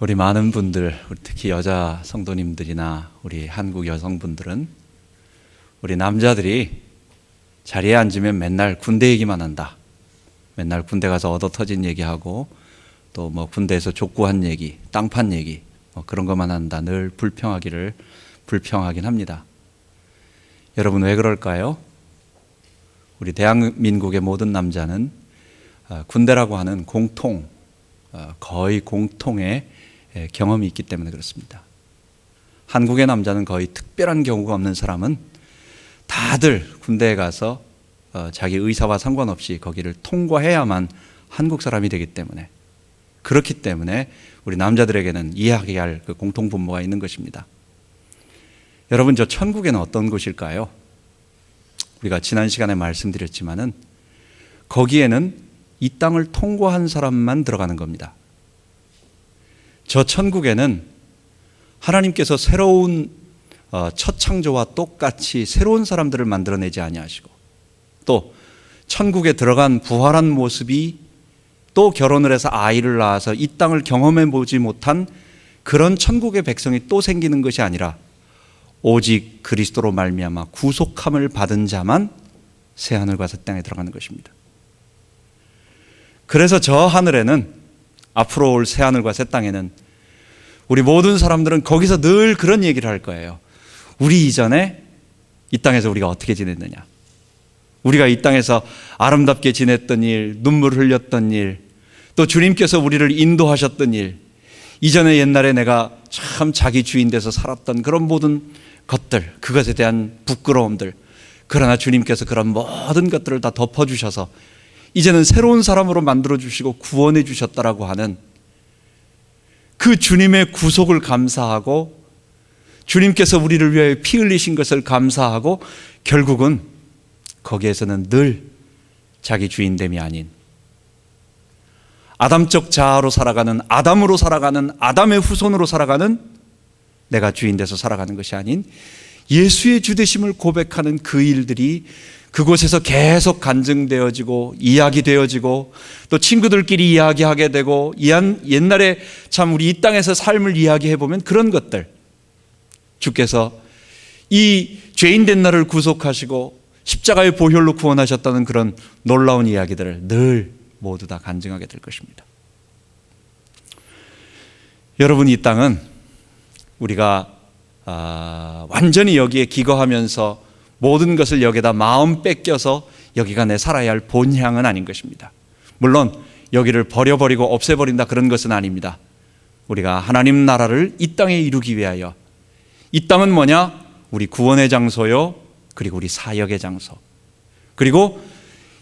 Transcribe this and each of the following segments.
우리 많은 분들, 특히 여자 성도님들이나 우리 한국 여성분들은 우리 남자들이 자리에 앉으면 맨날 군대 얘기만 한다. 맨날 군대 가서 얻어 터진 얘기하고 또 뭐 군대에서 족구한 얘기, 땅판 얘기 그런 것만 한다. 늘 불평하긴 합니다. 여러분 왜 그럴까요? 우리 대한민국의 모든 남자는 군대라고 하는 거의 공통의 경험이 있기 때문에 그렇습니다. 한국의 남자는 거의 특별한 경우가 없는 사람은 다들 군대에 가서 자기 의사와 상관없이 거기를 통과해야만 한국 사람이 되기 때문에, 그렇기 때문에 우리 남자들에게는 이해하게 할 그 공통분모가 있는 것입니다. 여러분, 저 천국에는 어떤 곳일까요? 우리가 지난 시간에 말씀드렸지만은 거기에는 이 땅을 통과한 사람만 들어가는 겁니다. 저 천국에는 하나님께서 새로운 첫 창조와 똑같이 새로운 사람들을 만들어내지 아니하시고, 또 천국에 들어간 부활한 모습이 또 결혼을 해서 아이를 낳아서 이 땅을 경험해 보지 못한 그런 천국의 백성이 또 생기는 것이 아니라 오직 그리스도로 말미암아 구속함을 받은 자만 새 하늘과 새 땅에 들어가는 것입니다. 그래서 저 하늘에는, 앞으로 올 새 하늘과 새 땅에는 우리 모든 사람들은 거기서 늘 그런 얘기를 할 거예요. 우리 이전에 이 땅에서 우리가 어떻게 지냈느냐, 우리가 이 땅에서 아름답게 지냈던 일, 눈물 흘렸던 일, 또 주님께서 우리를 인도하셨던 일, 이전에 옛날에 내가 참 자기 주인 돼서 살았던 그런 모든 것들, 그것에 대한 부끄러움들, 그러나 주님께서 그런 모든 것들을 다 덮어주셔서 이제는 새로운 사람으로 만들어주시고 구원해 주셨다라고 하는 그 주님의 구속을 감사하고, 주님께서 우리를 위하여 피 흘리신 것을 감사하고, 결국은 거기에서는 늘 자기 주인됨이 아닌 아담적 자아로 살아가는, 아담으로 살아가는, 아담의 후손으로 살아가는, 내가 주인 돼서 살아가는 것이 아닌 예수의 주되심을 고백하는 그 일들이 그곳에서 계속 간증되어지고 이야기되어지고, 또 친구들끼리 이야기하게 되고, 옛날에 참 우리 이 땅에서 삶을 이야기해 보면 그런 것들, 주께서 이 죄인된 나를 구속하시고 십자가의 보혈로 구원하셨다는 그런 놀라운 이야기들을 늘 모두 다 간증하게 될 것입니다. 여러분, 이 땅은 우리가 완전히 여기에 기거하면서 모든 것을 여기다 마음 뺏겨서 여기가 내 살아야 할 본향은 아닌 것입니다. 물론 여기를 버려버리고 없애버린다, 그런 것은 아닙니다. 우리가 하나님 나라를 이 땅에 이루기 위하여, 이 땅은 뭐냐? 우리 구원의 장소요, 그리고 우리 사역의 장소, 그리고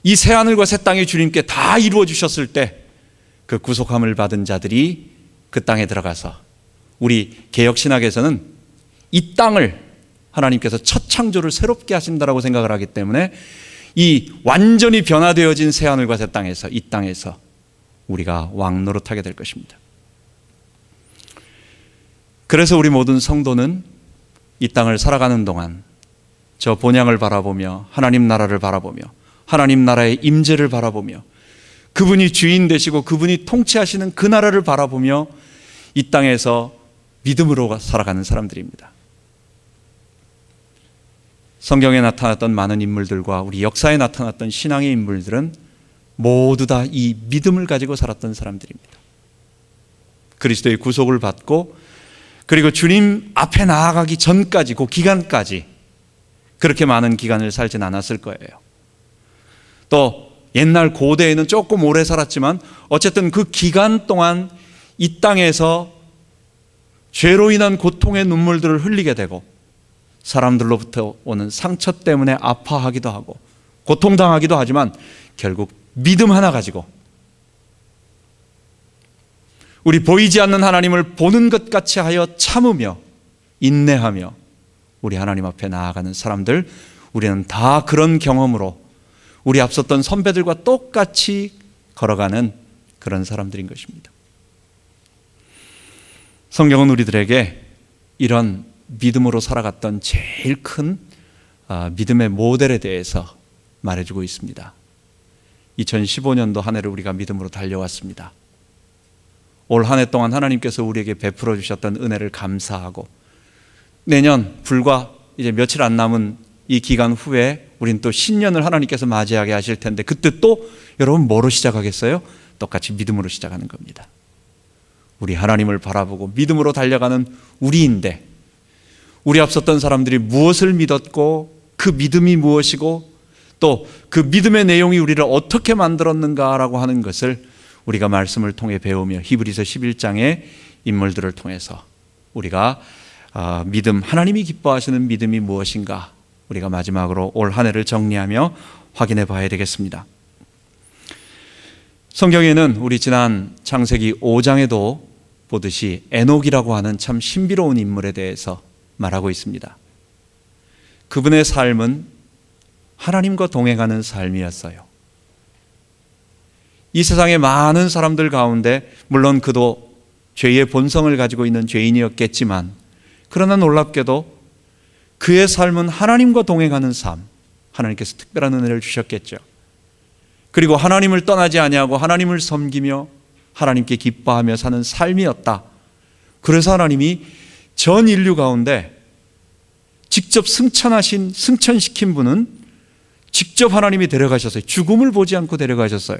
이 새하늘과 새 땅이 주님께 다 이루어 주셨을 때 그 구속함을 받은 자들이 그 땅에 들어가서, 우리 개역신학에서는 이 땅을 하나님께서 첫 창조를 새롭게 하신다라고 생각을 하기 때문에 이 완전히 변화되어진 새하늘과 새 땅에서, 이 땅에서 우리가 왕 노릇하게 될 것입니다. 그래서 우리 모든 성도는 이 땅을 살아가는 동안 저 본향을 바라보며, 하나님 나라를 바라보며, 하나님 나라의 임재를 바라보며, 그분이 주인 되시고 그분이 통치하시는 그 나라를 바라보며 이 땅에서 믿음으로 살아가는 사람들입니다. 성경에 나타났던 많은 인물들과 우리 역사에 나타났던 신앙의 인물들은 모두 다 이 믿음을 가지고 살았던 사람들입니다. 그리스도의 구속을 받고, 그리고 주님 앞에 나아가기 전까지, 그 기간까지 그렇게 많은 기간을 살진 않았을 거예요. 또 옛날 고대에는 조금 오래 살았지만 어쨌든 그 기간 동안 이 땅에서 죄로 인한 고통의 눈물들을 흘리게 되고, 사람들로부터 오는 상처 때문에 아파하기도 하고 고통당하기도 하지만 결국 믿음 하나 가지고 우리 보이지 않는 하나님을 보는 것 같이 하여 참으며 인내하며 우리 하나님 앞에 나아가는 사람들, 우리는 다 그런 경험으로 우리 앞섰던 선배들과 똑같이 걸어가는 그런 사람들인 것입니다. 성경은 우리들에게 이런 믿음으로 살아갔던 제일 큰 믿음의 모델에 대해서 말해주고 있습니다. 2015년도 한 해를 우리가 믿음으로 달려왔습니다. 올 한 해 동안 하나님께서 우리에게 베풀어 주셨던 은혜를 감사하고, 내년 불과 이제 며칠 안 남은 이 기간 후에 우린 또 신년을 하나님께서 맞이하게 하실 텐데, 그때 또 여러분 뭐로 시작하겠어요? 똑같이 믿음으로 시작하는 겁니다. 우리 하나님을 바라보고 믿음으로 달려가는 우리인데, 우리 앞섰던 사람들이 무엇을 믿었고 그 믿음이 무엇이고 또 그 믿음의 내용이 우리를 어떻게 만들었는가라고 하는 것을 우리가 말씀을 통해 배우며 히브리서 11장의 인물들을 통해서 우리가 믿음, 하나님이 기뻐하시는 믿음이 무엇인가, 우리가 마지막으로 올 한 해를 정리하며 확인해 봐야 되겠습니다. 성경에는 우리 지난 창세기 5장에도 보듯이 에녹이라고 하는 참 신비로운 인물에 대해서 말하고 있습니다. 그분의 삶은 하나님과 동행하는 삶이었어요. 이 세상의 많은 사람들 가운데 물론 그도 죄의 본성을 가지고 있는 죄인이었겠지만, 그러나 놀랍게도 그의 삶은 하나님과 동행하는 삶, 하나님께서 특별한 은혜를 주셨겠죠. 그리고 하나님을 떠나지 아니하고 하나님을 섬기며 하나님께 기뻐하며 사는 삶이었다. 그래서 하나님이 전 인류 가운데 직접 승천시킨 분은 직접 하나님이 데려가셨어요. 죽음을 보지 않고 데려가셨어요.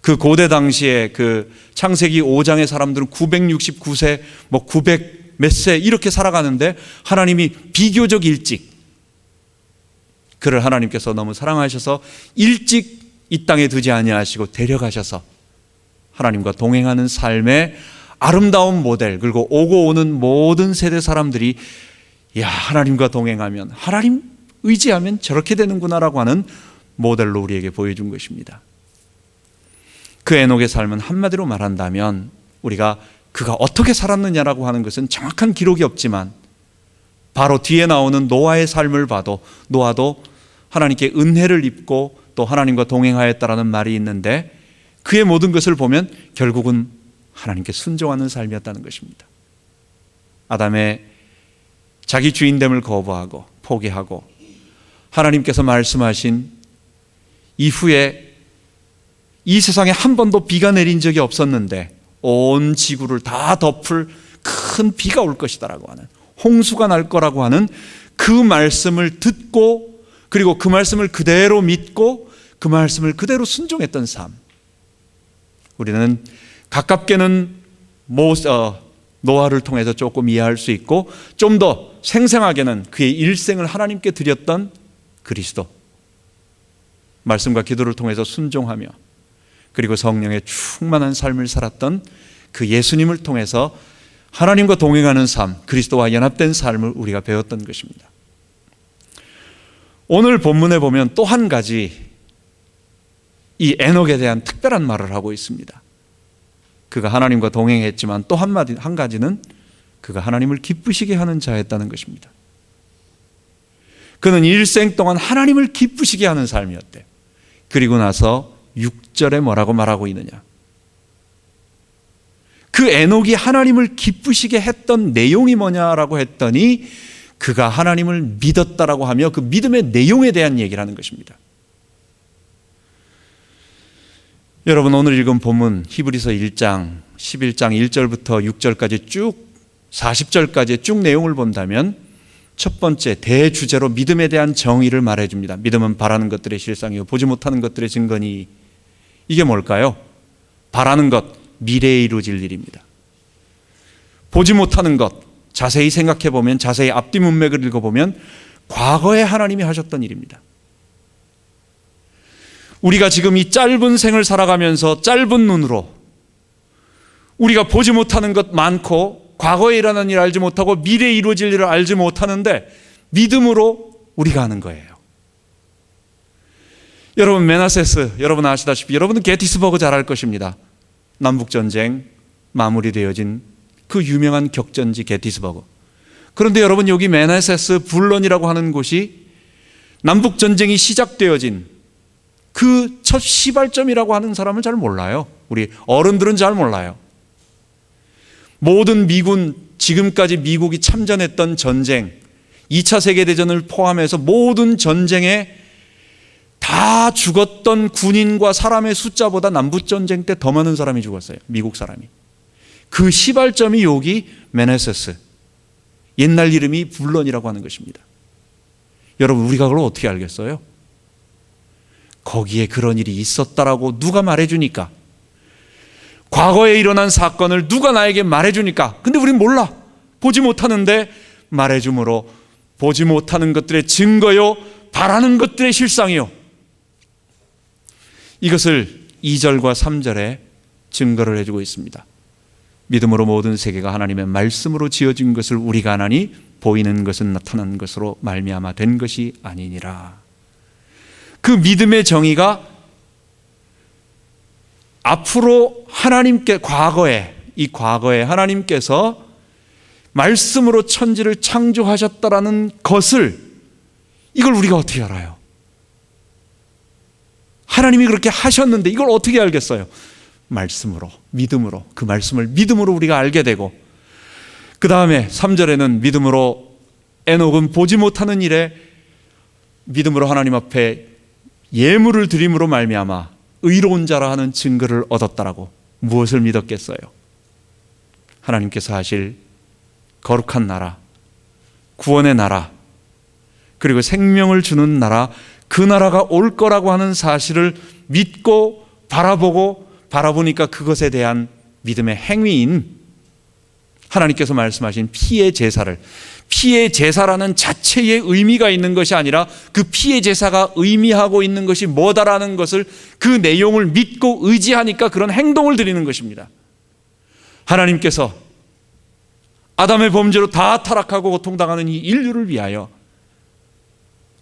그 고대 당시에 그 창세기 5장의 사람들은 969세, 900 몇 세 이렇게 살아가는데, 하나님이 비교적 일찍, 그를 하나님께서 너무 사랑하셔서 일찍 이 땅에 두지 아니하시고 데려가셔서 하나님과 동행하는 삶의 아름다운 모델, 그리고 오고 오는 모든 세대 사람들이 하나님과 동행하면, 하나님 의지하면 저렇게 되는구나라고 하는 모델로 우리에게 보여준 것입니다. 그 에녹의 삶은 한마디로 말한다면, 우리가 그가 어떻게 살았느냐라고 하는 것은 정확한 기록이 없지만, 바로 뒤에 나오는 노아의 삶을 봐도 노아도 하나님께 은혜를 입고 또 하나님과 동행하였다라는 말이 있는데, 그의 모든 것을 보면 결국은 하나님께 순종하는 삶이었다는 것입니다. 아담의 자기 주인됨을 거부하고 포기하고 하나님께서 말씀하신 이후에 이 세상에 한 번도 비가 내린 적이 없었는데 온 지구를 다 덮을 큰 비가 올 것이다라고 하는, 홍수가 날 거라고 하는 그 말씀을 듣고, 그리고 그 말씀을 그대로 믿고 그 말씀을 그대로 순종했던 삶. 우리는 가깝게는 노아를 통해서 조금 이해할 수 있고, 좀 더 생생하게는 그의 일생을 하나님께 드렸던 그리스도, 말씀과 기도를 통해서 순종하며 그리고 성령의 충만한 삶을 살았던 그 예수님을 통해서 하나님과 동행하는 삶, 그리스도와 연합된 삶을 우리가 배웠던 것입니다. 오늘 본문에 보면 또 한 가지 이 에녹에 대한 특별한 말을 하고 있습니다. 그가 하나님과 동행했지만 또 한 가지는 그가 하나님을 기쁘시게 하는 자였다는 것입니다. 그는 일생 동안 하나님을 기쁘시게 하는 삶이었대요. 그리고 나서 6절에 뭐라고 말하고 있느냐, 그 에녹이 하나님을 기쁘시게 했던 내용이 뭐냐라고 했더니, 그가 하나님을 믿었다라고 하며 그 믿음의 내용에 대한 얘기를 하는 것입니다. 여러분, 오늘 읽은 본문 히브리서 1장 11장 1절부터 6절까지 쭉 40절까지 쭉 내용을 본다면, 첫 번째 대주제로 믿음에 대한 정의를 말해줍니다. 믿음은 바라는 것들의 실상이요 보지 못하는 것들의 증거니. 이게 뭘까요? 바라는 것, 미래에 이루어질 일입니다. 보지 못하는 것, 자세히 생각해 보면, 자세히 앞뒤 문맥을 읽어보면 과거에 하나님이 하셨던 일입니다. 우리가 지금 이 짧은 생을 살아가면서 짧은 눈으로 우리가 보지 못하는 것 많고, 과거에 일어난 일 알지 못하고 미래에 이루어질 일을 알지 못하는데 믿음으로 우리가 하는 거예요. 여러분, 메나세스 여러분 아시다시피, 여러분은 게티스버그 잘 알 것입니다. 남북전쟁 마무리되어진 그 유명한 격전지 게티스버그. 그런데 여러분, 여기 메나세스 불런이라고 하는 곳이 남북전쟁이 시작되어진 그 첫 시발점이라고 하는 사람은 잘 몰라요. 우리 어른들은 잘 몰라요. 모든 미군, 지금까지 미국이 참전했던 전쟁, 2차 세계대전을 포함해서 모든 전쟁에 다 다 죽었던 군인과 사람의 숫자보다 남북전쟁 때 더 많은 사람이 죽었어요. 미국 사람이. 그 시발점이 여기 메네세스, 옛날 이름이 불론이라고 하는 것입니다. 여러분, 우리가 그걸 어떻게 알겠어요? 거기에 그런 일이 있었다라고 누가 말해주니까, 과거에 일어난 사건을 누가 나에게 말해주니까. 근데 우린 몰라. 보지 못하는데 말해줌으로 보지 못하는 것들의 증거요, 바라는 것들의 실상이요. 이것을 2절과 3절에 증거를 해주고 있습니다. 믿음으로 모든 세계가 하나님의 말씀으로 지어진 것을 우리가 아나니 보이는 것은 나타난 것으로 말미암아 된 것이 아니니라. 그 믿음의 정의가 앞으로 하나님께, 과거에 하나님께서 말씀으로 천지를 창조하셨다라는 것을, 이걸 우리가 어떻게 알아요? 하나님이 그렇게 하셨는데 이걸 어떻게 알겠어요? 말씀으로, 믿음으로, 그 말씀을 믿음으로 우리가 알게 되고, 그 다음에 3절에는 믿음으로 에녹은 보지 못하는 일에 믿음으로 하나님 앞에 예물을 드림으로 말미암아 의로운 자라 하는 증거를 얻었다라고. 무엇을 믿었겠어요? 하나님께서 하실 거룩한 나라, 구원의 나라, 그리고 생명을 주는 나라, 그 나라가 올 거라고 하는 사실을 믿고 바라보니까 그것에 대한 믿음의 행위인 하나님께서 말씀하신 피의 제사라는 자체의 의미가 있는 것이 아니라 그 피의 제사가 의미하고 있는 것이 뭐다라는 것을, 그 내용을 믿고 의지하니까 그런 행동을 드리는 것입니다. 하나님께서 아담의 범죄로 다 타락하고 고통당하는 이 인류를 위하여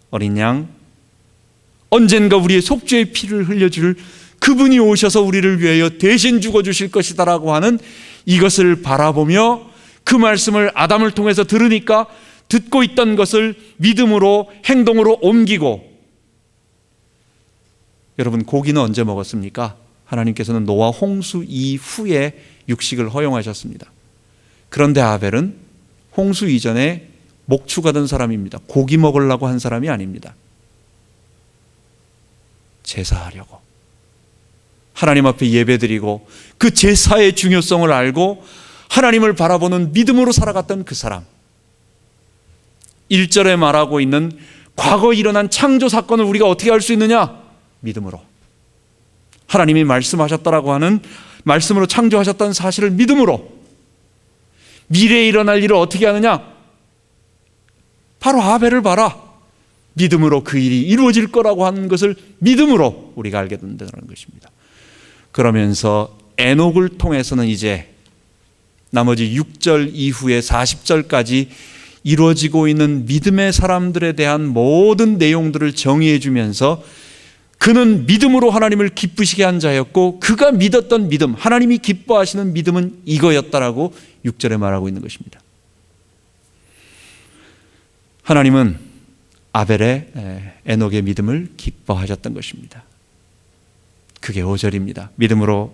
어린 양, 언젠가 우리의 속죄의 피를 흘려줄 그분이 오셔서 우리를 위하여 대신 죽어주실 것이다라고 하는 이것을 바라보며, 그 말씀을 아담을 통해서 들으니까 듣고 있던 것을 믿음으로 행동으로 옮기고. 여러분, 고기는 언제 먹었습니까? 하나님께서는 노아 홍수 이후에 육식을 허용하셨습니다. 그런데 아벨은 홍수 이전에 목축하던 사람입니다. 고기 먹으려고 한 사람이 아닙니다. 제사하려고, 하나님 앞에 예배드리고 그 제사의 중요성을 알고 하나님을 바라보는 믿음으로 살아갔던 그 사람. 1절에 말하고 있는 과거 일어난 창조 사건을 우리가 어떻게 알 수 있느냐? 믿음으로. 하나님이 말씀하셨다라고 하는, 말씀으로 창조하셨다는 사실을 믿음으로. 미래에 일어날 일을 어떻게 하느냐? 바로 아벨을 봐라. 믿음으로 그 일이 이루어질 거라고 하는 것을 믿음으로 우리가 알게 된다는 것입니다. 그러면서 에녹을 통해서는 이제 나머지 6절 이후에 40절까지 이루어지고 있는 믿음의 사람들에 대한 모든 내용들을 정의해 주면서, 그는 믿음으로 하나님을 기쁘시게 한 자였고 그가 믿었던 믿음, 하나님이 기뻐하시는 믿음은 이거였다라고 6절에 말하고 있는 것입니다. 하나님은 아벨의, 에녹의 믿음을 기뻐하셨던 것입니다. 그게 5절입니다. 믿음으로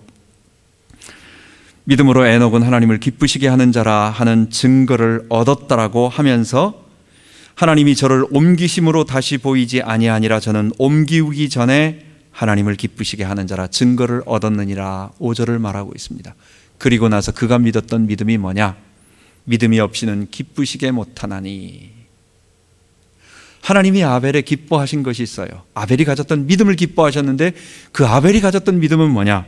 에녹은 하나님을 기쁘시게 하는 자라 하는 증거를 얻었다라고 하면서, 하나님이 저를 옮기심으로 다시 보이지 아니하니라, 저는 옮기기 전에 하나님을 기쁘시게 하는 자라 증거를 얻었느니라 5절을 말하고 있습니다. 그리고 나서 그가 믿었던 믿음이 뭐냐? 믿음이 없이는 기쁘시게 못하나니. 하나님이 아벨에 기뻐하신 것이 있어요. 아벨이 가졌던 믿음을 기뻐하셨는데 그 아벨이 가졌던 믿음은 뭐냐?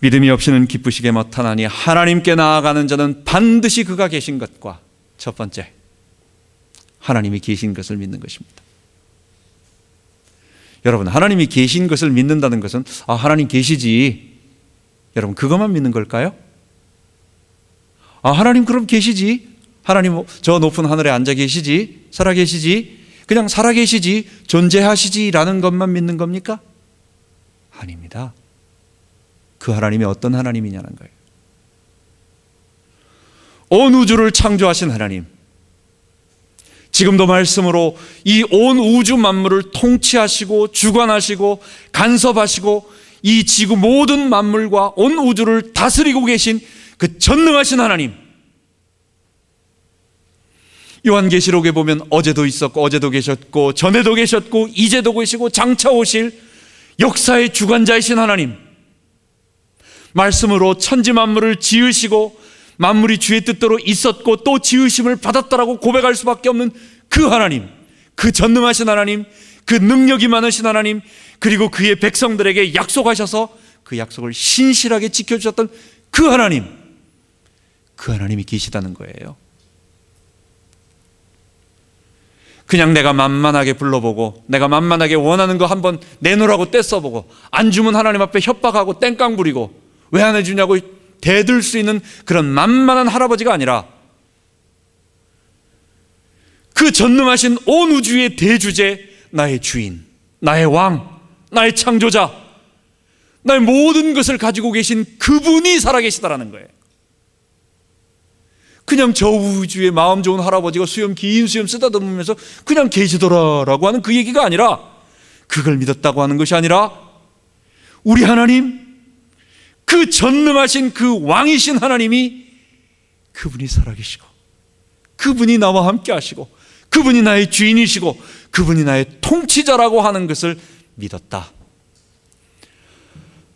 믿음이 없이는 기쁘시게 못하나니 하나님께 나아가는 자는 반드시 그가 계신 것과, 첫 번째, 하나님이 계신 것을 믿는 것입니다. 여러분, 하나님이 계신 것을 믿는다는 것은 하나님 계시지, 여러분 그것만 믿는 걸까요? 하나님 그럼 계시지, 하나님 저 높은 하늘에 앉아 계시지, 살아계시지, 그냥 살아계시지, 존재하시지라는 것만 믿는 겁니까? 아닙니다. 그 하나님이 어떤 하나님이냐는 거예요. 온 우주를 창조하신 하나님, 지금도 말씀으로 이 온 우주 만물을 통치하시고 주관하시고 간섭하시고 이 지구 모든 만물과 온 우주를 다스리고 계신 그 전능하신 하나님, 요한계시록에 보면 어제도 있었고 어제도 계셨고 전에도 계셨고 이제도 계시고 장차 오실 역사의 주관자이신 하나님, 말씀으로 천지 만물을 지으시고 만물이 주의 뜻대로 있었고 또 지으심을 받았다라고 고백할 수밖에 없는 그 하나님, 그 전능하신 하나님, 그 능력이 많으신 하나님, 그리고 그의 백성들에게 약속하셔서 그 약속을 신실하게 지켜주셨던 그 하나님, 그 하나님이 계시다는 거예요. 그냥 내가 만만하게 불러보고 내가 만만하게 원하는 거 한번 내놓으라고 떼써보고 안 주면 하나님 앞에 협박하고 땡깡 부리고 왜 안 해주냐고 대들 수 있는 그런 만만한 할아버지가 아니라 그 전능하신 온 우주의 대주제, 나의 주인, 나의 왕, 나의 창조자, 나의 모든 것을 가지고 계신 그분이 살아계시다라는 거예요. 그냥 저 우주에 마음 좋은 할아버지가 긴 수염 쓰다듬으면서 그냥 계시더라라고 하는 그 얘기가 아니라, 그걸 믿었다고 하는 것이 아니라 우리 하나님, 그 전능하신 그 왕이신 하나님이 그분이 살아계시고 그분이 나와 함께 하시고 그분이 나의 주인이시고 그분이 나의 통치자라고 하는 것을 믿었다.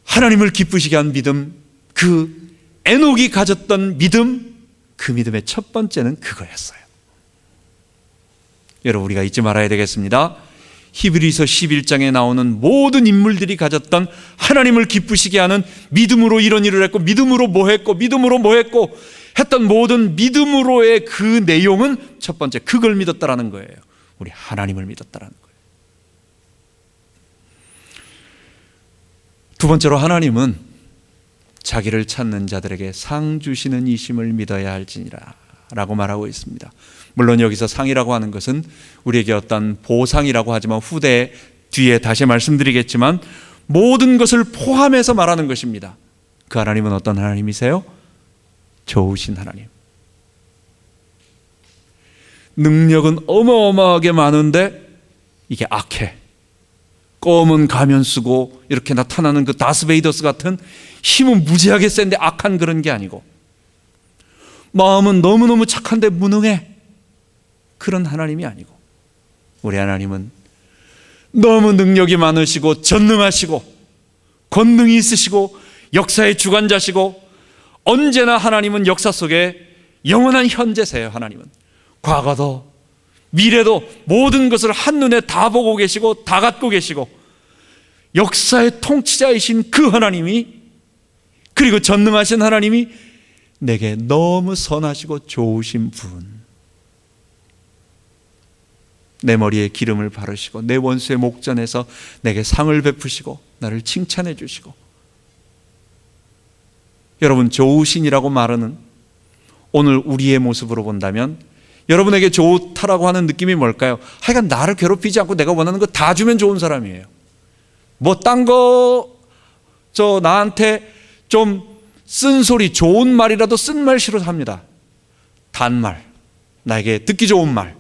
하나님을 기쁘시게 한 믿음, 그 에녹이 가졌던 믿음, 그 믿음의 첫 번째는 그거였어요. 여러분, 우리가 잊지 말아야 되겠습니다. 히브리서 11장에 나오는 모든 인물들이 가졌던 하나님을 기쁘시게 하는 믿음으로 이런 일을 했고 믿음으로 뭐 했고 믿음으로 뭐 했고 했던 모든 믿음으로의 그 내용은 첫 번째 그걸 믿었다라는 거예요. 우리 하나님을 믿었다라는 거예요. 두 번째로 하나님은 자기를 찾는 자들에게 상 주시는 이심을 믿어야 할지니라 라고 말하고 있습니다. 물론 여기서 상이라고 하는 것은 우리에게 어떤 보상이라고 하지만 후대 뒤에 다시 말씀드리겠지만 모든 것을 포함해서 말하는 것입니다. 그 하나님은 어떤 하나님이세요? 좋으신 하나님. 능력은 어마어마하게 많은데 이게 악해. 검은 가면 쓰고 이렇게 나타나는 그 다스베이더스 같은 힘은 무지하게 센데 악한 그런 게 아니고, 마음은 너무너무 착한데 무능해, 그런 하나님이 아니고, 우리 하나님은 너무 능력이 많으시고 전능하시고 권능이 있으시고 역사의 주관자시고, 언제나 하나님은 역사 속에 영원한 현재세요. 하나님은 과거도 미래도 모든 것을 한눈에 다 보고 계시고 다 갖고 계시고, 역사의 통치자이신 그 하나님이, 그리고 전능하신 하나님이 내게 너무 선하시고 좋으신 분, 내 머리에 기름을 바르시고 내 원수의 목전에서 내게 상을 베푸시고 나를 칭찬해 주시고, 여러분, 좋으신이라고 말하는 오늘 우리의 모습으로 본다면 여러분에게 좋다라고 하는 느낌이 뭘까요? 하여간 나를 괴롭히지 않고 내가 원하는 거 다 주면 좋은 사람이에요. 뭐 딴 거 나한테 좀 쓴소리, 좋은 말이라도 쓴 말 싫어합니다. 단말, 나에게 듣기 좋은 말,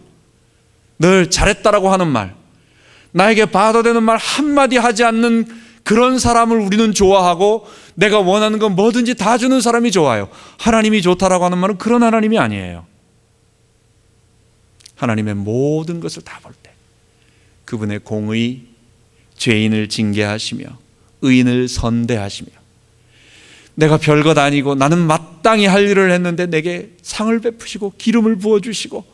늘 잘했다라고 하는 말, 나에게 봐도 되는 말 한마디 하지 않는 그런 사람을 우리는 좋아하고, 내가 원하는 건 뭐든지 다 주는 사람이 좋아요. 하나님이 좋다라고 하는 말은 그런 하나님이 아니에요. 하나님의 모든 것을 다 볼 때 그분의 공의, 죄인을 징계하시며 의인을 선대하시며, 내가 별것 아니고 나는 마땅히 할 일을 했는데 내게 상을 베푸시고 기름을 부어주시고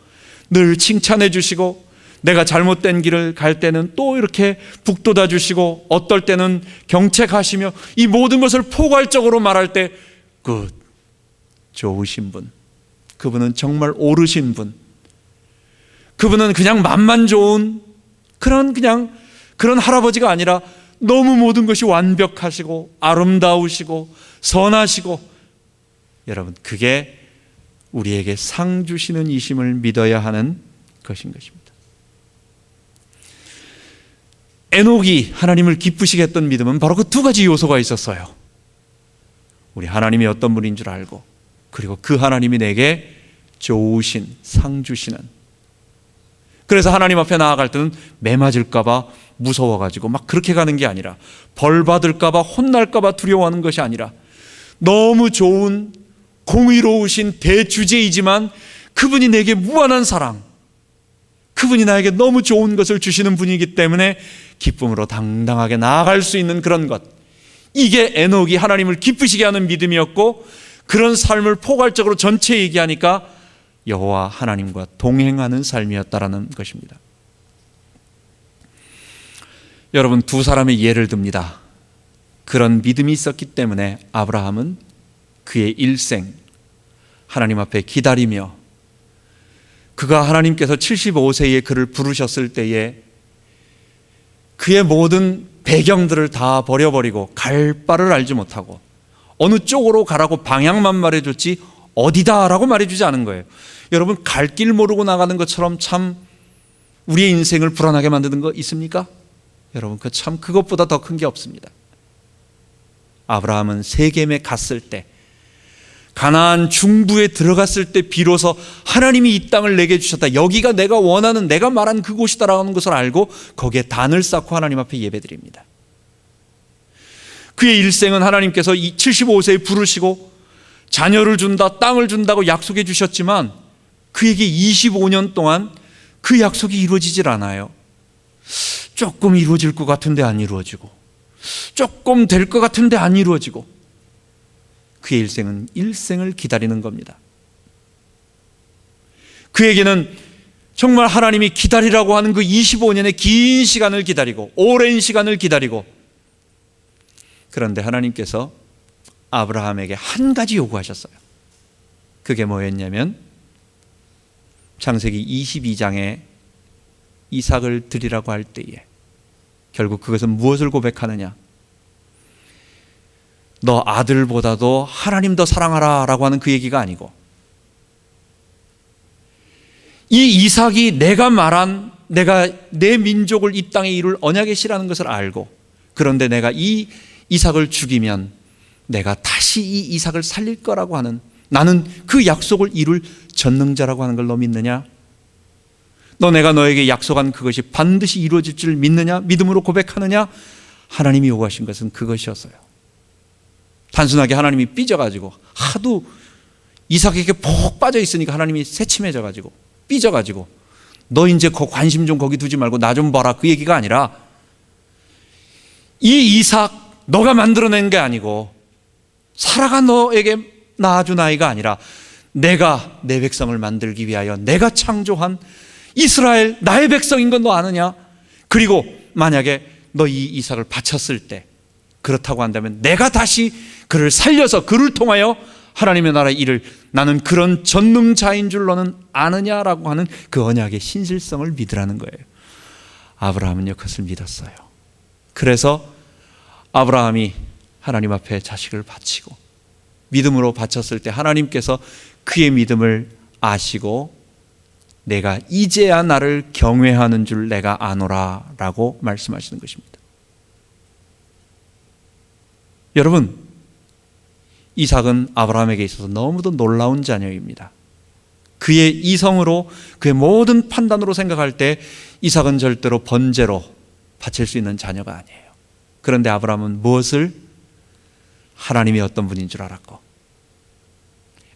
늘 칭찬해 주시고, 내가 잘못된 길을 갈 때는 또 이렇게 북돋아 주시고, 어떨 때는 경책하시며, 이 모든 것을 포괄적으로 말할 때 그 좋으신 분, 그분은 정말 옳으신 분, 그분은 그냥 맘만 좋은 그런 할아버지가 아니라 너무 모든 것이 완벽하시고 아름다우시고 선하시고, 여러분, 그게 우리에게 상 주시는 이심을 믿어야 하는 것인 것입니다. 에녹이 하나님을 기쁘시게 했던 믿음은 바로 그 두 가지 요소가 있었어요. 우리 하나님이 어떤 분인 줄 알고, 그리고 그 하나님이 내게 좋으신, 상 주시는. 그래서 하나님 앞에 나아갈 때는 매 맞을까봐 무서워가지고 막 그렇게 가는 게 아니라, 벌 받을까봐 혼날까봐 두려워하는 것이 아니라, 너무 좋은 공의로우신 대주제이지만 그분이 내게 무한한 사랑, 그분이 나에게 너무 좋은 것을 주시는 분이기 때문에 기쁨으로 당당하게 나아갈 수 있는 그런 것, 이게 에녹이 하나님을 기쁘시게 하는 믿음이었고, 그런 삶을 포괄적으로 전체 얘기하니까 여호와 하나님과 동행하는 삶이었다라는 것입니다. 여러분, 두 사람의 예를 듭니다. 그런 믿음이 있었기 때문에 아브라함은 그의 일생 하나님 앞에 기다리며, 그가 하나님께서 75세에 그를 부르셨을 때에 그의 모든 배경들을 다 버려버리고 갈 바를 알지 못하고 어느 쪽으로 가라고 방향만 말해줬지 어디다라고 말해주지 않은 거예요. 여러분, 갈 길 모르고 나가는 것처럼 참 우리의 인생을 불안하게 만드는 거 있습니까? 여러분, 그것보다 더 큰 게 없습니다. 아브라함은 세겜에 갔을 때, 가나안 중부에 들어갔을 때 비로소 하나님이 이 땅을 내게 주셨다, 여기가 내가 원하는, 내가 말한 그곳이다라는 것을 알고 거기에 단을 쌓고 하나님 앞에 예배드립니다. 그의 일생은 하나님께서 75세에 부르시고 자녀를 준다, 땅을 준다고 약속해 주셨지만 그에게 25년 동안 그 약속이 이루어지질 않아요. 조금 이루어질 것 같은데 안 이루어지고, 조금 될 것 같은데 안 이루어지고, 그의 일생은 일생을 기다리는 겁니다. 그에게는 정말 하나님이 기다리라고 하는 그 25년의 긴 시간을 기다리고, 오랜 시간을 기다리고, 그런데 하나님께서 아브라함에게 한 가지 요구하셨어요. 그게 뭐였냐면, 창세기 22장에 이삭을 드리라고 할 때에 결국 그것은 무엇을 고백하느냐? 너 아들보다도 하나님 더 사랑하라 라고 하는 그 얘기가 아니고, 이 이삭이 내가 말한, 내가 내 민족을 이 땅에 이룰 언약의 씨라는 것을 알고, 그런데 내가 이 이삭을 죽이면 내가 다시 이 이삭을 살릴 거라고 하는, 나는 그 약속을 이룰 전능자라고 하는 걸 너 믿느냐? 너 내가 너에게 약속한 그것이 반드시 이루어질 줄 믿느냐? 믿음으로 고백하느냐? 하나님이 요구하신 것은 그것이었어요. 단순하게 하나님이 삐져가지고, 하도 이삭에게 폭 빠져 있으니까 하나님이 새침해져가지고 삐져가지고 너 이제 관심 좀 거기 두지 말고 나 좀 봐라, 그 얘기가 아니라, 이 이삭 너가 만들어낸 게 아니고 사라가 너에게 낳아준 아이가 아니라 내가 내 백성을 만들기 위하여 내가 창조한 이스라엘 나의 백성인 건 너 아느냐? 그리고 만약에 너 이 이삭을 바쳤을 때 그렇다고 한다면 내가 다시 그를 살려서 그를 통하여 하나님의 나라의 일을, 나는 그런 전능자인 줄 너는 아느냐라고 하는 그 언약의 신실성을 믿으라는 거예요. 아브라함은요, 그것을 믿었어요. 그래서 아브라함이 하나님 앞에 자식을 바치고 믿음으로 바쳤을 때 하나님께서 그의 믿음을 아시고 내가 이제야 나를 경외하는 줄 내가 아노라 라고 말씀하시는 것입니다. 여러분, 이삭은 아브라함에게 있어서 너무도 놀라운 자녀입니다. 그의 이성으로, 그의 모든 판단으로 생각할 때 이삭은 절대로 번제로 바칠 수 있는 자녀가 아니에요. 그런데 아브라함은 무엇을? 하나님이 어떤 분인 줄 알았고,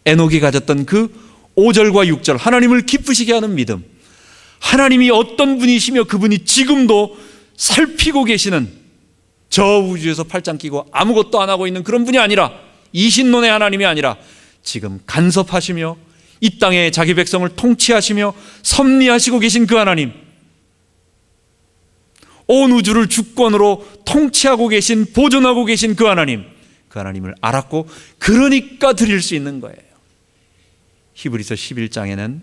에녹이 가졌던 그 5절과 6절, 하나님을 기쁘시게 하는 믿음, 하나님이 어떤 분이시며 그분이 지금도 살피고 계시는, 저 우주에서 팔짱 끼고 아무것도 안 하고 있는 그런 분이 아니라, 이신론의 하나님이 아니라 지금 간섭하시며 이 땅에 자기 백성을 통치하시며 섭리하시고 계신 그 하나님, 온 우주를 주권으로 통치하고 계신, 보존하고 계신 그 하나님, 그 하나님을 알았고 그러니까 드릴 수 있는 거예요. 히브리서 11장에는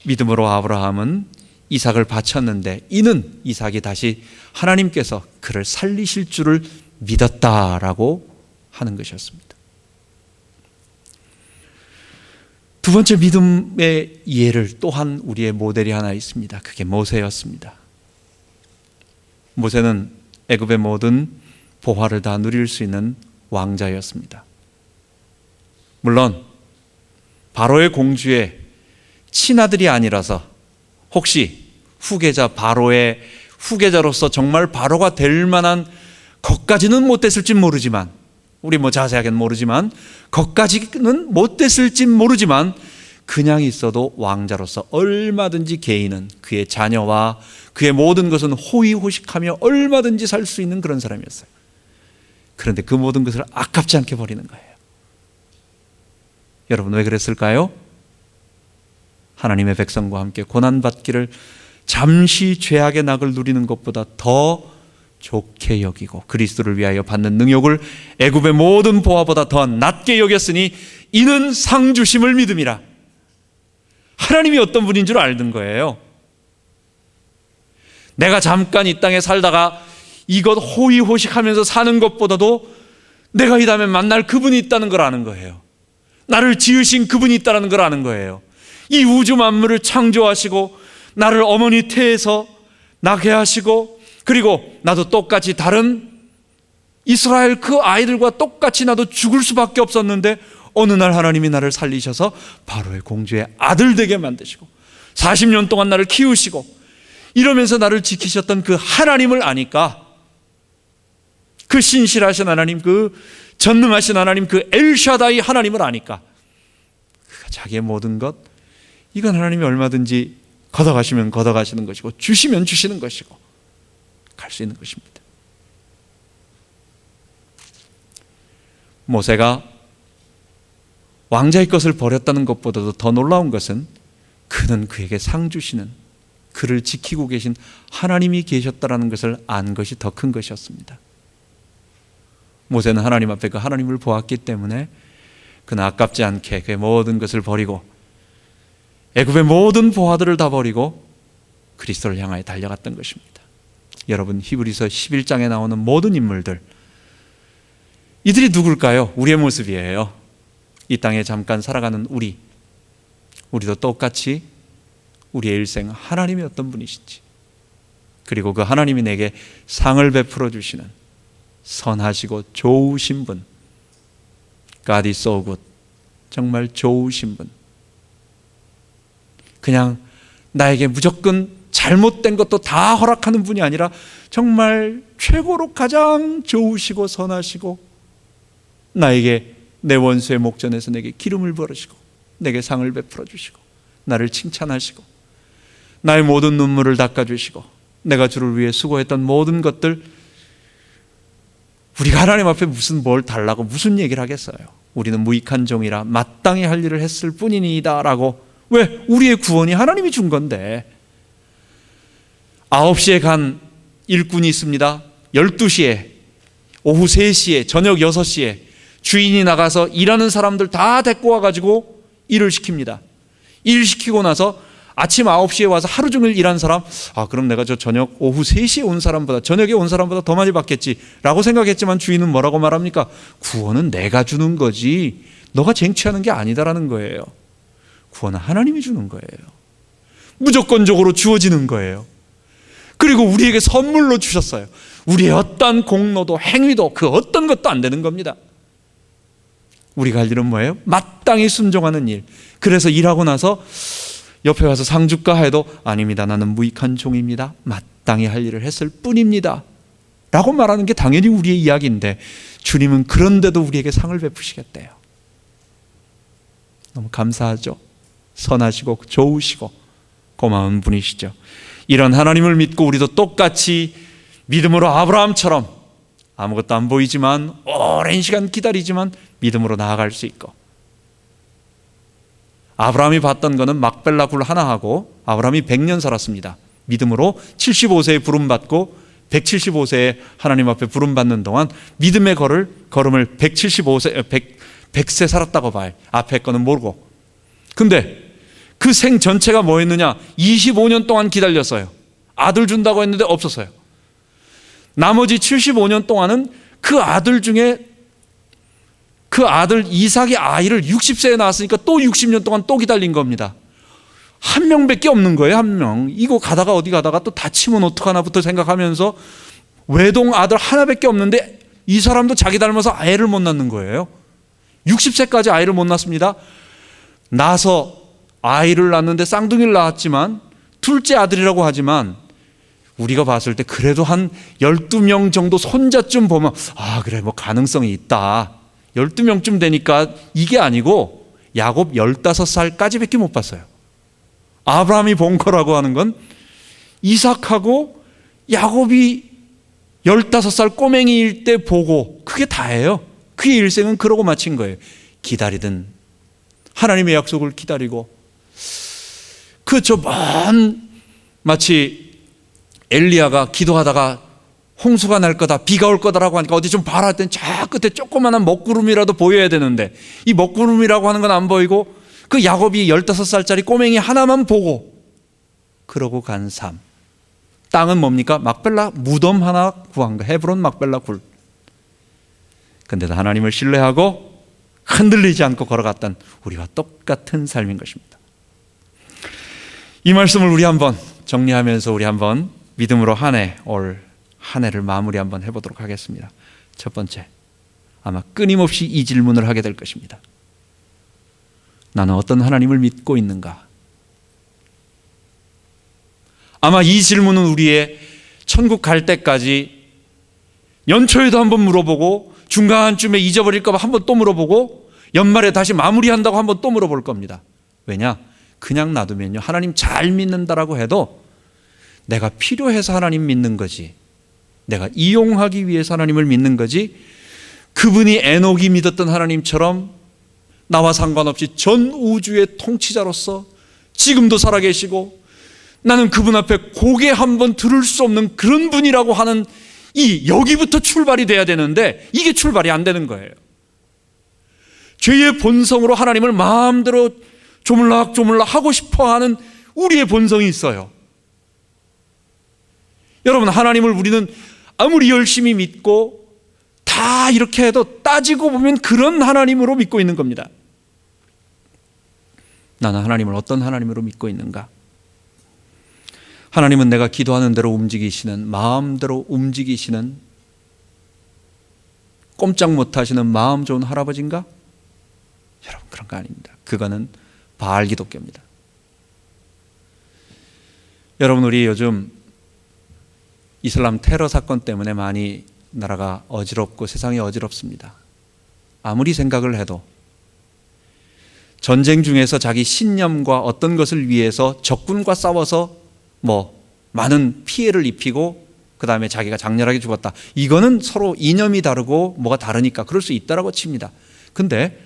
믿음으로 아브라함은 이삭을 바쳤는데 이는 이삭이 다시 하나님께서 그를 살리실 줄을 믿었다라고 하는 것이었습니다. 두 번째 믿음의 예를 또한 우리의 모델이 하나 있습니다. 그게 모세였습니다. 모세는 애굽의 모든 보화를 다 누릴 수 있는 왕자였습니다. 물론 바로의 공주의 친아들이 아니라서 혹시 후계자, 바로의 후계자로서 정말 바로가 될 만한 것까지는 못 됐을지 모르지만, 우리 자세하게는 모르지만, 것까지는 못 됐을지 모르지만, 그냥 있어도 왕자로서 얼마든지 개인은 그의 자녀와 그의 모든 것은 호의호식하며 얼마든지 살 수 있는 그런 사람이었어요. 그런데 그 모든 것을 아깝지 않게 버리는 거예요. 여러분, 왜 그랬을까요? 하나님의 백성과 함께 고난받기를 잠시 죄악의 낙을 누리는 것보다 더 좋게 여기고 그리스도를 위하여 받는 능욕을 애굽의 모든 보화보다 더 낮게 여겼으니 이는 상 주심을 믿음이라. 하나님이 어떤 분인 줄 알던 거예요. 내가 잠깐 이 땅에 살다가 이것 호의호식하면서 사는 것보다도 내가 이 다음에 만날 그분이 있다는 걸 아는 거예요. 나를 지으신 그분이 있다는 걸 아는 거예요. 이 우주 만물을 창조하시고 나를 어머니 태에서 나게 하시고, 그리고 나도 똑같이 다른 이스라엘 그 아이들과 똑같이 나도 죽을 수밖에 없었는데 어느 날 하나님이 나를 살리셔서 바로의 공주의 아들 되게 만드시고 40년 동안 나를 키우시고 이러면서 나를 지키셨던 그 하나님을 아니까, 그 신실하신 하나님, 그 전능하신 하나님, 그 엘샤다이 하나님을 아니까 그가 자기의 모든 것, 이건 하나님이 얼마든지 걷어가시면 걷어가시는 것이고 주시면 주시는 것이고 갈 수 있는 것입니다. 모세가 왕자의 것을 버렸다는 것보다도 더 놀라운 것은 그는 그에게 상 주시는, 그를 지키고 계신 하나님이 계셨다는 것을 안 것이 더 큰 것이었습니다. 모세는 하나님 앞에 그 하나님을 보았기 때문에 그는 아깝지 않게 그의 모든 것을 버리고 애굽의 모든 보화들을 다 버리고 그리스도를 향하여 달려갔던 것입니다. 여러분, 히브리서 11장에 나오는 모든 인물들, 이들이 누굴까요? 우리의 모습이에요. 이 땅에 잠깐 살아가는 우리도 똑같이 우리의 일생 하나님이 어떤 분이신지, 그리고 그 하나님이 내게 상을 베풀어 주시는 선하시고 좋으신 분, God is so good, 정말 좋으신 분, 그냥 나에게 무조건 잘못된 것도 다 허락하는 분이 아니라 정말 최고로 가장 좋으시고 선하시고 나에게 내 원수의 목전에서 내게 기름을 부으시고 내게 상을 베풀어 주시고 나를 칭찬하시고 나의 모든 눈물을 닦아주시고 내가 주를 위해 수고했던 모든 것들, 우리가 하나님 앞에 뭘 달라고 무슨 얘기를 하겠어요. 우리는 무익한 종이라 마땅히 할 일을 했을 뿐이니이다 라고. 왜? 우리의 구원이 하나님이 준 건데. 9시에 간 일꾼이 있습니다. 12시에, 오후 3시에, 저녁 6시에 주인이 나가서 일하는 사람들 다 데리고 와가지고 일을 시킵니다. 일 시키고 나서 아침 9시에 와서 하루 종일 일한 사람, 그럼 내가 저 저녁 오후 3시에 온 사람보다, 저녁에 온 사람보다 더 많이 받겠지 라고 생각했지만 주인은 뭐라고 말합니까? 구원은 내가 주는 거지 너가 쟁취하는 게 아니다라는 거예요. 구원은 하나님이 주는 거예요. 무조건적으로 주어지는 거예요. 그리고 우리에게 선물로 주셨어요. 우리의 어떤 공로도 행위도 그 어떤 것도 안 되는 겁니다. 우리가 할 일은 뭐예요? 마땅히 순종하는 일. 그래서 일하고 나서 옆에 와서 상 줄까 해도 아닙니다. 나는 무익한 종입니다. 마땅히 할 일을 했을 뿐입니다 라고 말하는 게 당연히 우리의 이야기인데 주님은 그런데도 우리에게 상을 베푸시겠대요. 너무 감사하죠. 선하시고 좋으시고 고마운 분이시죠. 이런 하나님을 믿고 우리도 똑같이 믿음으로 아브라함처럼 아무것도 안 보이지만 오랜 시간 기다리지만 믿음으로 나아갈 수 있고, 아브라함이 봤던 것은 막벨라 굴 하나하고 아브라함이 100년 살았습니다. 믿음으로 75세에 부름받고 175세에 하나님 앞에 부름받는 동안 믿음의 걸음을 100세 살았다고 봐요. 앞에 거는 모르고. 근데 그 생 전체가 뭐였느냐? 25년 동안 기다렸어요. 아들 준다고 했는데 없었어요. 나머지 75년 동안은 그 아들 중에 그 아들 이삭의 아이를 60세에 낳았으니까 또 60년 동안 또 기다린 겁니다. 한 명밖에 없는 거예요. 한 명. 이거 가다가 어디 가다가 또 다치면 어떡하나부터 생각하면서 외동 아들 하나밖에 없는데 이 사람도 자기 닮아서 아이를 못 낳는 거예요. 60세까지 아이를 못 낳습니다. 나서 아이를 낳는데 쌍둥이를 낳았지만 둘째 아들이라고 하지만 우리가 봤을 때 그래도 한 12명 정도 손자쯤 보면 그래 뭐 가능성이 있다. 12명쯤 되니까 이게 아니고 야곱 15살까지밖에 못 봤어요. 아브라함이 본 거라고 하는 건 이삭하고 야곱이 15살 꼬맹이일 때 보고, 그게 다예요. 그의 일생은 그러고 마친 거예요. 기다리든 하나님의 약속을 기다리고, 마치 엘리야가 기도하다가 홍수가 날 거다, 비가 올 거다라고 하니까 어디 좀 봐라 했더니 저 끝에 조그마한 먹구름이라도 보여야 되는데, 이 먹구름이라고 하는 건 안 보이고 그 야곱이 15살짜리 꼬맹이 하나만 보고 그러고 간 삶. 땅은 뭡니까? 막벨라 무덤 하나 구한 거, 헤브론 막벨라 굴. 근데도 하나님을 신뢰하고 흔들리지 않고 걸어갔던 우리와 똑같은 삶인 것입니다. 이 말씀을 우리 한번 정리하면서 우리 한번 믿음으로 올 한 해를 마무리 한번 해보도록 하겠습니다. 첫 번째, 아마 끊임없이 이 질문을 하게 될 것입니다. 나는 어떤 하나님을 믿고 있는가? 아마 이 질문은 우리의 천국 갈 때까지 연초에도 한번 물어보고, 중간쯤에 잊어버릴까 봐 한번 또 물어보고, 연말에 다시 마무리한다고 한번 또 물어볼 겁니다. 왜냐? 그냥 놔두면요, 하나님 잘 믿는다라고 해도 내가 필요해서 하나님 믿는 거지, 내가 이용하기 위해서 하나님을 믿는 거지, 그분이 에녹이 믿었던 하나님처럼 나와 상관없이 전 우주의 통치자로서 지금도 살아계시고 나는 그분 앞에 고개 한번 들을 수 없는 그런 분이라고 하는 여기부터 출발이 돼야 되는데, 이게 출발이 안 되는 거예요. 죄의 본성으로 하나님을 마음대로 조물락조물락 하고 싶어하는 우리의 본성이 있어요. 여러분, 하나님을 우리는 아무리 열심히 믿고 다 이렇게 해도 따지고 보면 그런 하나님으로 믿고 있는 겁니다. 나는 하나님을 어떤 하나님으로 믿고 있는가? 하나님은 내가 기도하는 대로 움직이시는, 마음대로 움직이시는, 꼼짝 못하시는 마음 좋은 할아버지인가? 여러분, 그런 거 아닙니다. 그거는 바알 기독교입니다. 여러분, 우리 요즘 이슬람 테러 사건 때문에 많이 나라가 어지럽고 세상이 어지럽습니다. 아무리 생각을 해도 전쟁 중에서 자기 신념과 어떤 것을 위해서 적군과 싸워서 많은 피해를 입히고 그 다음에 자기가 장렬하게 죽었다, 이거는 서로 이념이 다르고 뭐가 다르니까 그럴 수 있다라고 칩니다. 근데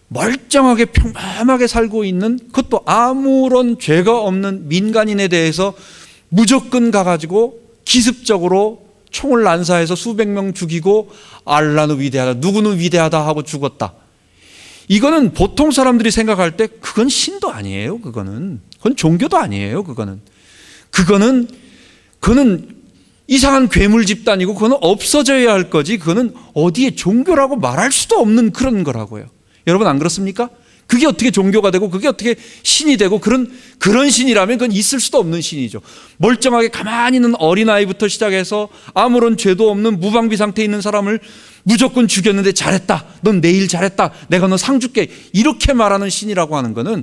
멀쩡하게 평범하게 살고 있는, 그것도 아무런 죄가 없는 민간인에 대해서 무조건 가가지고 기습적으로 총을 난사해서 수백 명 죽이고 알라는 위대하다, 누구는 위대하다 하고 죽었다. 이거는 보통 사람들이 생각할 때 그건 신도 아니에요. 그건 종교도 아니에요. 그거는 이상한 괴물 집단이고 그거는 없어져야 할 거지, 그거는 어디에 종교라고 말할 수도 없는 그런 거라고요. 여러분, 안 그렇습니까? 그게 어떻게 종교가 되고 그게 어떻게 신이 되고, 그런 신이라면 그건 있을 수도 없는 신이죠. 멀쩡하게 가만히 있는 어린아이부터 시작해서 아무런 죄도 없는 무방비 상태에 있는 사람을 무조건 죽였는데 잘했다, 넌 내일 잘했다, 내가 너 상 줄게, 이렇게 말하는 신이라고 하는 거는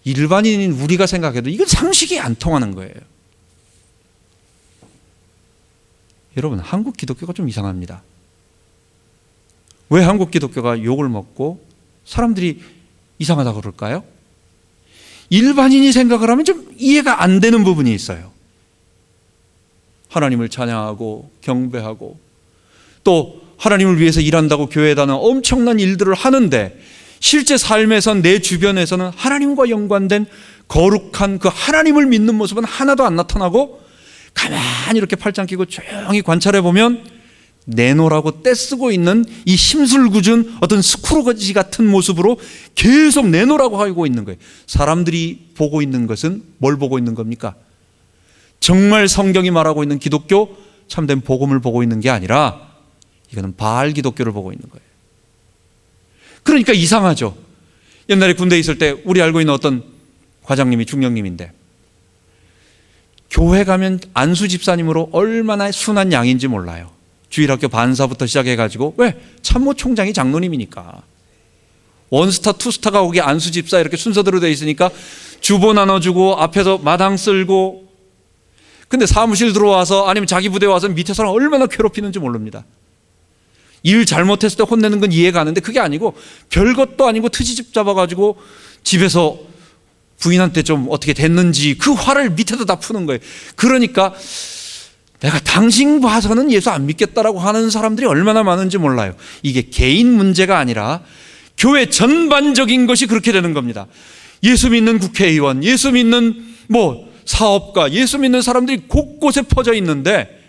일반인인 우리가 생각해도 이건 상식이 안 통하는 거예요. 여러분, 한국 기독교가 좀 이상합니다. 왜 한국 기독교가 욕을 먹고 사람들이 이상하다고 그럴까요? 일반인이 생각을 하면 좀 이해가 안 되는 부분이 있어요. 하나님을 찬양하고 경배하고 또 하나님을 위해서 일한다고 교회에다는 엄청난 일들을 하는데, 실제 삶에선, 내 주변에서는 하나님과 연관된 거룩한 그 하나님을 믿는 모습은 하나도 안 나타나고, 가만히 이렇게 팔짱 끼고 조용히 관찰해 보면 내노라고 떼쓰고 있는 이 심술궂은 어떤 스크루지 같은 모습으로 계속 내노라고 하고 있는 거예요. 사람들이 보고 있는 것은 뭘 보고 있는 겁니까? 정말 성경이 말하고 있는 기독교, 참된 복음을 보고 있는 게 아니라 이거는 바알 기독교를 보고 있는 거예요. 그러니까 이상하죠. 옛날에 군대에 있을 때 우리 알고 있는 어떤 과장님이 중령님인데, 교회 가면 안수 집사님으로 얼마나 순한 양인지 몰라요. 주일학교 반사부터 시작해가지고, 왜? 참모총장이 장로님이니까. 원스타, 투스타가 거기 안수 집사 이렇게 순서대로 되어 있으니까 주보 나눠주고 앞에서 마당 쓸고, 근데 사무실 들어와서 아니면 자기 부대 와서 밑에 사람 얼마나 괴롭히는지 모릅니다. 일 잘못했을 때 혼내는 건 이해가 가는데 그게 아니고 별것도 아니고 트지집 잡아가지고 집에서 부인한테 좀 어떻게 됐는지 그 화를 밑에다 다 푸는 거예요. 그러니까 내가 당신 봐서는 예수 안 믿겠다라고 하는 사람들이 얼마나 많은지 몰라요. 이게 개인 문제가 아니라 교회 전반적인 것이 그렇게 되는 겁니다. 예수 믿는 국회의원, 예수 믿는 사업가, 예수 믿는 사람들이 곳곳에 퍼져 있는데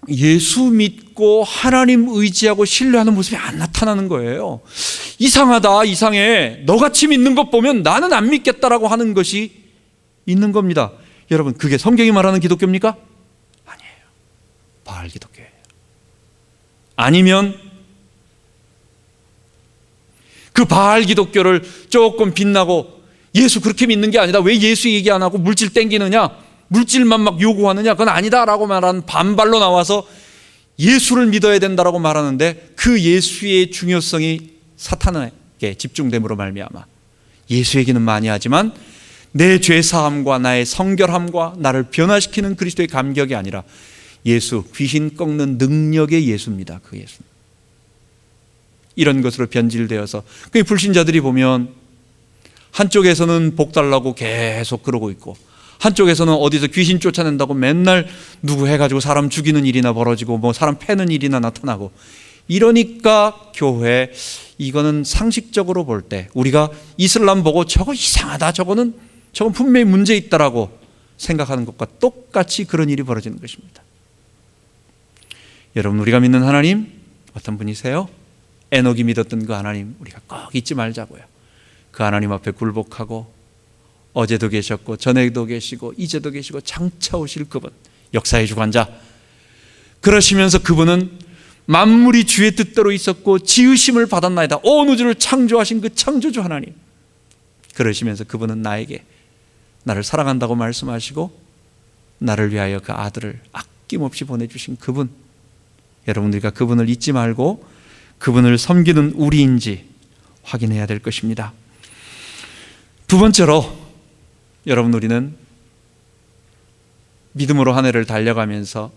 예수 믿고 하나님 의지하고 신뢰하는 모습이 안 나타나는 거예요. 이상하다, 이상해. 너같이 믿는 것 보면 나는 안 믿겠다라고 하는 것이 있는 겁니다. 여러분, 그게 성경이 말하는 기독교입니까? 아니에요. 바알 기독교예요. 아니면 그 바알 기독교를 조금 빛나고 예수 그렇게 믿는 게 아니다, 왜 예수 얘기 안 하고 물질 땡기느냐, 물질만 막 요구하느냐, 그건 아니다라고 말하는 반발로 나와서 예수를 믿어야 된다라고 말하는데 그 예수의 중요성이 사탄에게 집중됨으로 말미암아 예수에게는 많이 하지만 내 죄사함과 나의 성결함과 나를 변화시키는 그리스도의 감격이 아니라 예수, 귀신 꺾는 능력의 예수입니다. 그 예수. 이런 것으로 변질되어서 그 불신자들이 보면 한쪽에서는 복 달라고 계속 그러고 있고 한쪽에서는 어디서 귀신 쫓아낸다고 맨날 누구 해가지고 사람 죽이는 일이나 벌어지고 사람 패는 일이나 나타나고 이러니까 교회, 이거는 상식적으로 볼 때 우리가 이슬람 보고 저거 이상하다, 저건 분명히 문제 있다라고 생각하는 것과 똑같이 그런 일이 벌어지는 것입니다. 여러분, 우리가 믿는 하나님 어떤 분이세요? 에녹이 믿었던 그 하나님 우리가 꼭 잊지 말자고요. 그 하나님 앞에 굴복하고 어제도 계셨고 전에도 계시고 이제도 계시고 장차 오실 그분, 역사의 주관자. 그러시면서 그분은 만물이 주의 뜻대로 있었고 지으심을 받았나이다. 온 우주를 창조하신 그 창조주 하나님. 그러시면서 그분은 나에게 나를 사랑한다고 말씀하시고 나를 위하여 그 아들을 아낌없이 보내주신 그분. 여러분, 우리가 그분을 잊지 말고 그분을 섬기는 우리인지 확인해야 될 것입니다. 두 번째로, 여러분, 우리는 믿음으로 한 해를 달려가면서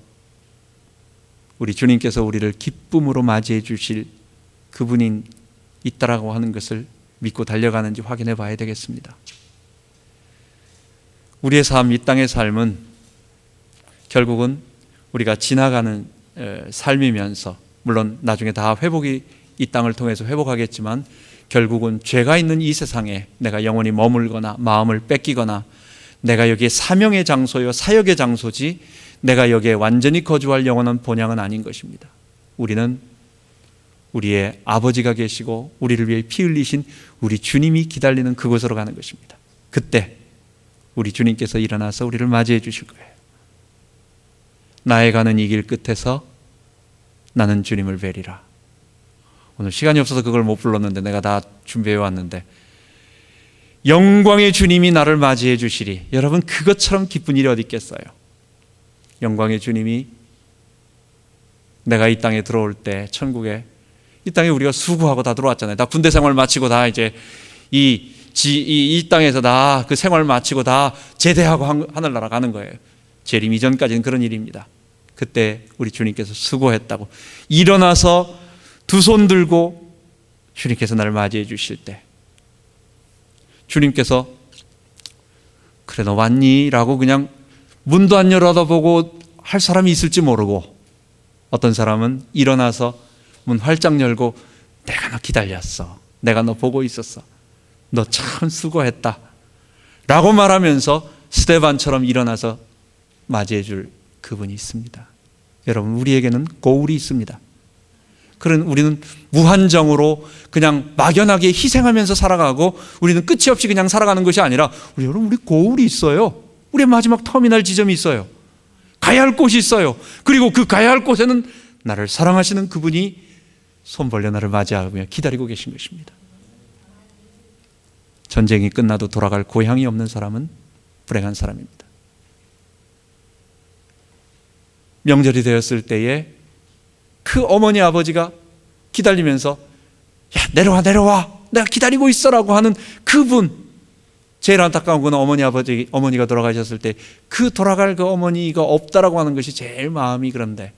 우리 주님께서 우리를 기쁨으로 맞이해 주실 그분이 있다라고 하는 것을 믿고 달려가는지 확인해 봐야 되겠습니다. 우리의 삶, 이 땅의 삶은 결국은 우리가 지나가는 삶이면서 물론 나중에 다 회복이 이 땅을 통해서 회복하겠지만 결국은 죄가 있는 이 세상에 내가 영원히 머물거나 마음을 뺏기거나 내가 여기에 사명의 장소요 사역의 장소지 내가 여기에 완전히 거주할 영원한 본향은 아닌 것입니다. 우리는 우리의 아버지가 계시고 우리를 위해 피 흘리신 우리 주님이 기다리는 그곳으로 가는 것입니다. 그때 우리 주님께서 일어나서 우리를 맞이해 주실 거예요. 나의 가는 이 길 끝에서 나는 주님을 뵈리라. 오늘 시간이 없어서 그걸 못 불렀는데 내가 다 준비해 왔는데, 영광의 주님이 나를 맞이해 주시리. 여러분, 그것처럼 기쁜 일이 어디 있겠어요? 영광의 주님이 내가 이 땅에 들어올 때, 천국에, 이 땅에 우리가 수고하고 다 들어왔잖아요. 다 군대 생활 마치고 다 이제 이 땅에서 다 그 생활 마치고 다 제대하고 하늘나라 가는 거예요. 재림 이전까지는 그런 일입니다. 그때 우리 주님께서 수고했다고 일어나서 두 손 들고 주님께서 나를 맞이해 주실 때, 주님께서 그래 너 왔니? 라고 그냥 문도 안 열어다보고 할 사람이 있을지 모르고, 어떤 사람은 일어나서 문 활짝 열고 내가 너 기다렸어, 내가 너 보고 있었어, 너 참 수고했다 라고 말하면서 스데반처럼 일어나서 맞이해 줄 그분이 있습니다. 여러분, 우리에게는 고울이 있습니다. 그런 우리는 무한정으로 그냥 막연하게 희생하면서 살아가고 우리는 끝이 없이 그냥 살아가는 것이 아니라 우리 고울이 있어요. 우리의 마지막 터미널 지점이 있어요. 가야 할 곳이 있어요. 그리고 그 가야 할 곳에는 나를 사랑하시는 그분이 손 벌려 나를 맞이하며 기다리고 계신 것입니다. 전쟁이 끝나도 돌아갈 고향이 없는 사람은 불행한 사람입니다. 명절이 되었을 때에 그 어머니 아버지가 기다리면서 야 내려와 내가 기다리고 있어라고 하는 그분, 제일 안타까운 건 어머니가 돌아가셨을 때 그 돌아갈 그 어머니가 없다라고 하는 것이 제일 마음이 그런데,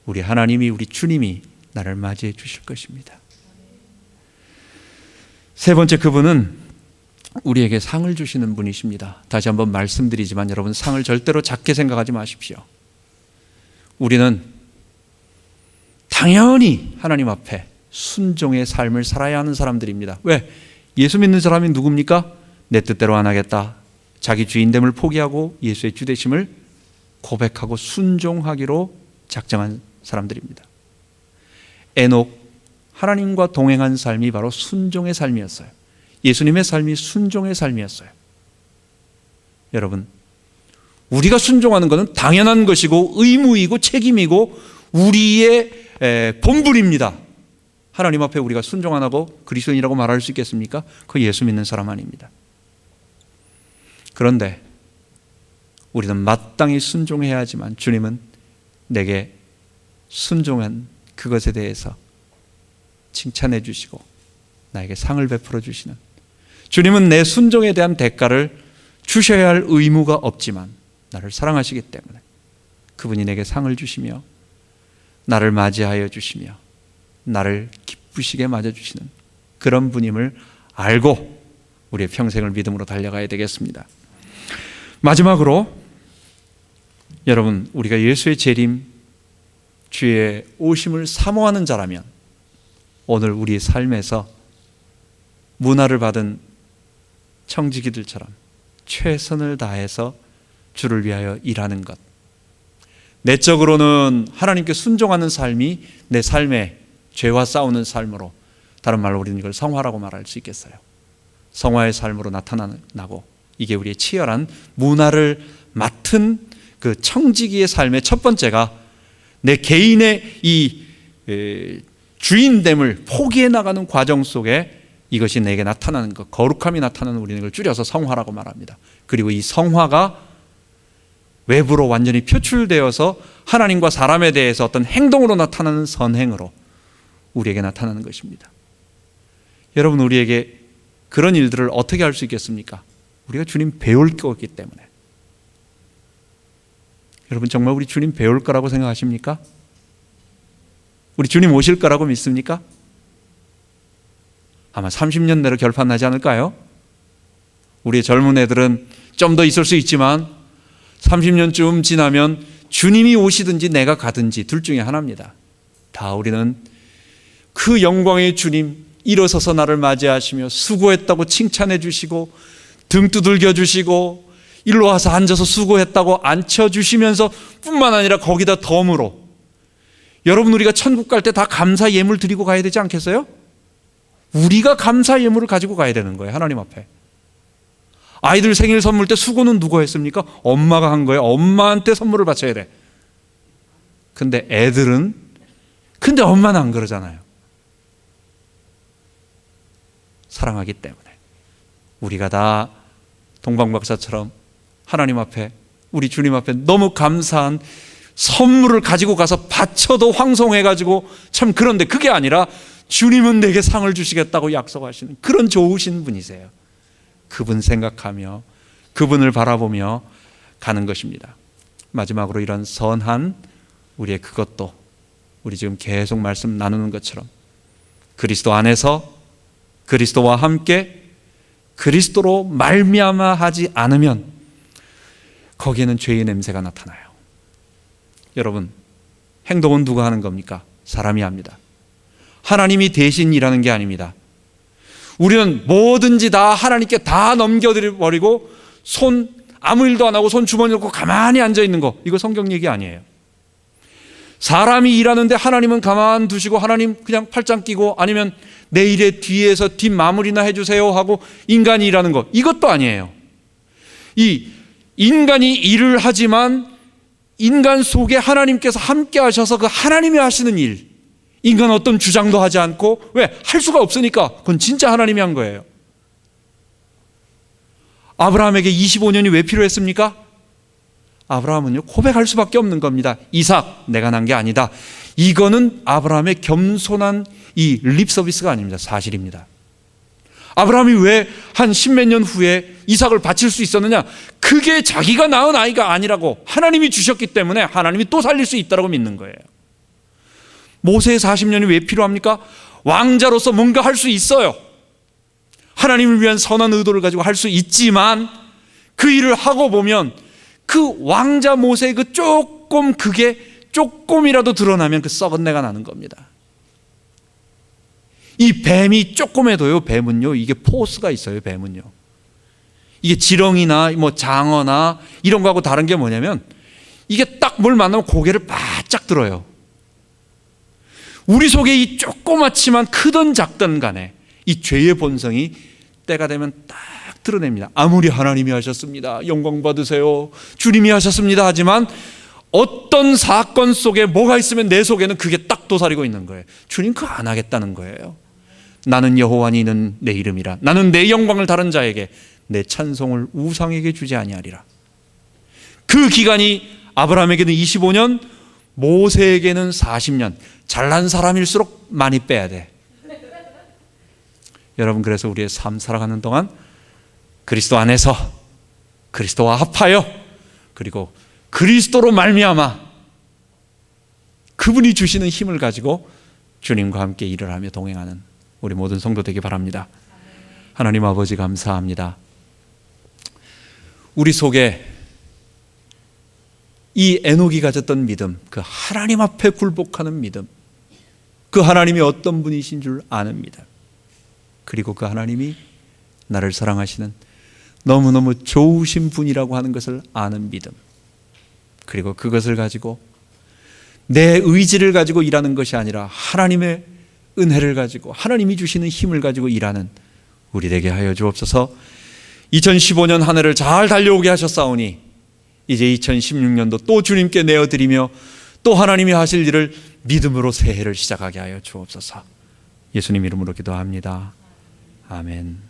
우리 하나님이, 우리 주님이 나를 맞이해 주실 것입니다. 세 번째, 그분은 우리에게 상을 주시는 분이십니다. 다시 한번 말씀드리지만 여러분, 상을 절대로 작게 생각하지 마십시오. 우리는 당연히 하나님 앞에 순종의 삶을 살아야 하는 사람들입니다. 왜? 예수 믿는 사람이 누굽니까? 내 뜻대로 안 하겠다, 자기 주인됨을 포기하고 예수의 주되심을 고백하고 순종하기로 작정한 사람들입니다. 에녹, 하나님과 동행한 삶이 바로 순종의 삶이었어요. 예수님의 삶이 순종의 삶이었어요. 여러분, 우리가 순종하는 것은 당연한 것이고 의무이고 책임이고 우리의 본분입니다. 하나님 앞에 우리가 순종 안 하고 그리스도인이라고 말할 수 있겠습니까? 그 예수 믿는 사람 아닙니다. 그런데 우리는 마땅히 순종해야 하지만 주님은 내게 순종한 그것에 대해서 칭찬해 주시고 나에게 상을 베풀어 주시는, 주님은 내 순종에 대한 대가를 주셔야 할 의무가 없지만 나를 사랑하시기 때문에 그분이 내게 상을 주시며 나를 맞이하여 주시며 나를 기쁘시게 맞아주시는 그런 분임을 알고 우리의 평생을 믿음으로 달려가야 되겠습니다. 마지막으로 여러분, 우리가 예수의 재림, 주의 오심을 사모하는 자라면 오늘 우리의 삶에서 문화를 받은 청지기들처럼 최선을 다해서 주를 위하여 일하는 것, 내적으로는 하나님께 순종하는 삶이 내 삶의 죄와 싸우는 삶으로, 다른 말로 우리는 이걸 성화라고 말할 수 있겠어요. 성화의 삶으로 나타나고, 이게 우리의 치열한 문화를 맡은 그 청지기의 삶의 첫 번째가 내 개인의 이 주인됨을 포기해 나가는 과정 속에 이것이 내게 나타나는 것, 거룩함이 나타나는, 우리는 이걸 줄여서 성화라고 말합니다. 그리고 이 성화가 외부로 완전히 표출되어서 하나님과 사람에 대해서 어떤 행동으로 나타나는 선행으로 우리에게 나타나는 것입니다. 여러분, 우리에게 그런 일들을 어떻게 할 수 있겠습니까? 우리가 주님 배울 거기 때문에. 여러분, 정말 우리 주님 배울 거라고 생각하십니까? 우리 주님 오실 거라고 믿습니까? 아마 30년 내로 결판나지 않을까요? 우리의 젊은 애들은 좀 더 있을 수 있지만 30년쯤 지나면 주님이 오시든지 내가 가든지 둘 중에 하나입니다. 다 우리는 그 영광의 주님 일어서서 나를 맞이하시며 수고했다고 칭찬해 주시고 등 두들겨 주시고 일로 와서 앉아서 수고했다고 앉혀주시면서 뿐만 아니라 거기다 덤으로, 여러분, 우리가 천국 갈 때 다 감사 예물 드리고 가야 되지 않겠어요? 우리가 감사 예물을 가지고 가야 되는 거예요, 하나님 앞에. 아이들 생일 선물 때 수고는 누가 했습니까? 엄마가 한 거예요. 엄마한테 선물을 바쳐야 돼. 근데 엄마는 안 그러잖아요. 사랑하기 때문에 우리가 다 동방박사처럼 하나님 앞에, 우리 주님 앞에 너무 감사한 선물을 가지고 가서 바쳐도 황송해가지고, 참, 그런데 그게 아니라 주님은 내게 상을 주시겠다고 약속하시는 그런 좋으신 분이세요. 그분 생각하며 그분을 바라보며 가는 것입니다. 마지막으로 이런 선한 우리의 그것도, 우리 지금 계속 말씀 나누는 것처럼 그리스도 안에서 그리스도와 함께 그리스도로 말미암아 하지 않으면 거기에는 죄의 냄새가 나타나요. 여러분, 행동은 누가 하는 겁니까? 사람이 합니다. 하나님이 대신 일하는 게 아닙니다. 우리는 뭐든지 다 하나님께 다 넘겨버리고 아무 일도 안 하고 손 주머니 넣고 가만히 앉아 있는 거, 이거 성경 얘기 아니에요. 사람이 일하는데 하나님은 가만 두시고 하나님 그냥 팔짱 끼고, 아니면 내 일의 뒤에서 뒷마무리나 해주세요 하고 인간이 일하는 거, 이것도 아니에요. 이 인간이 일을 하지만 인간 속에 하나님께서 함께 하셔서 그 하나님이 하시는 일, 인간은 어떤 주장도 하지 않고, 왜? 할 수가 없으니까. 그건 진짜 하나님이 한 거예요. 아브라함에게 25년이 왜 필요했습니까? 아브라함은요, 고백할 수밖에 없는 겁니다. 이삭, 내가 난 게 아니다. 이거는 아브라함의 겸손한 이 립 서비스가 아닙니다. 사실입니다. 아브라함이 왜 한 십몇 년 후에 이삭을 바칠 수 있었느냐? 그게 자기가 낳은 아이가 아니라고 하나님이 주셨기 때문에 하나님이 또 살릴 수 있다고 믿는 거예요. 모세의 40년이 왜 필요합니까? 왕자로서 뭔가 할 수 있어요. 하나님을 위한 선한 의도를 가지고 할 수 있지만 그 일을 하고 보면 그 왕자 모세의 그게 조금이라도 드러나면 그 썩은 내가 나는 겁니다. 이 뱀이 조금해도요, 뱀은요, 이게 포스가 있어요, 뱀은요. 이게 지렁이나 뭐 장어나 이런 거하고 다른 게 뭐냐면 이게 딱 뭘 만나면 고개를 바짝 들어요. 우리 속에 이 조그맣지만 크든 작든 간에 이 죄의 본성이 때가 되면 딱 드러냅니다. 아무리 하나님이 하셨습니다, 영광 받으세요, 주님이 하셨습니다 하지만 어떤 사건 속에 뭐가 있으면 내 속에는 그게 딱 도사리고 있는 거예요. 주님 그거 안 하겠다는 거예요. 나는 여호와니 는 내 이름이라. 나는 내 영광을 다른 자에게, 내 찬송을 우상에게 주지 아니하리라. 그 기간이 아브라함에게는 25년, 모세에게는 40년. 잘난 사람일수록 많이 빼야 돼. 여러분, 그래서 우리의 삶 살아가는 동안 그리스도 안에서, 그리스도와 합하여, 그리고 그리스도로 말미암아 그분이 주시는 힘을 가지고 주님과 함께 일을 하며 동행하는 우리 모든 성도 되기 바랍니다. 하나님 아버지 감사합니다. 우리 속에 이 에녹이 가졌던 믿음, 그 하나님 앞에 굴복하는 믿음, 그 하나님이 어떤 분이신 줄 아는 믿음, 그리고 그 하나님이 나를 사랑하시는 너무너무 좋으신 분이라고 하는 것을 아는 믿음, 그리고 그것을 가지고 내 의지를 가지고 일하는 것이 아니라 하나님의 은혜를 가지고 하나님이 주시는 힘을 가지고 일하는 우리 되게 하여 주옵소서. 2015년 한 해를 잘 달려오게 하셨사오니 이제 2016년도 또 주님께 내어드리며 또 하나님이 하실 일을 믿음으로 새해를 시작하게 하여 주옵소서. 예수님 이름으로 기도합니다. 아멘.